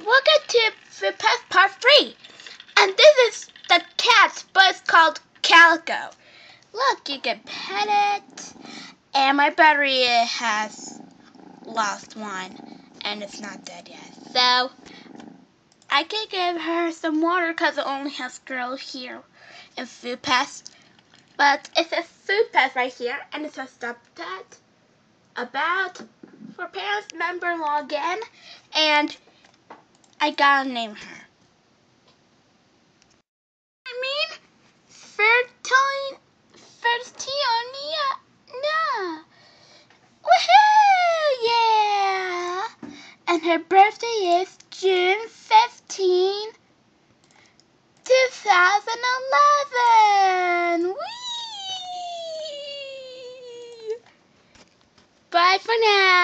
welcome to foopets part 3. And this is the cat, but it's called Calico. Look, you can pet it. And my battery has lost one, and it's not dead yet. So, I could give her some water because it only has girl here in foopets. But it says foopets right here, and it says update about for parents member login, and I gotta name her. Fertionia. No. Woohoo! Yeah! And her birthday is June 15, 2011. Whee! Bye for now.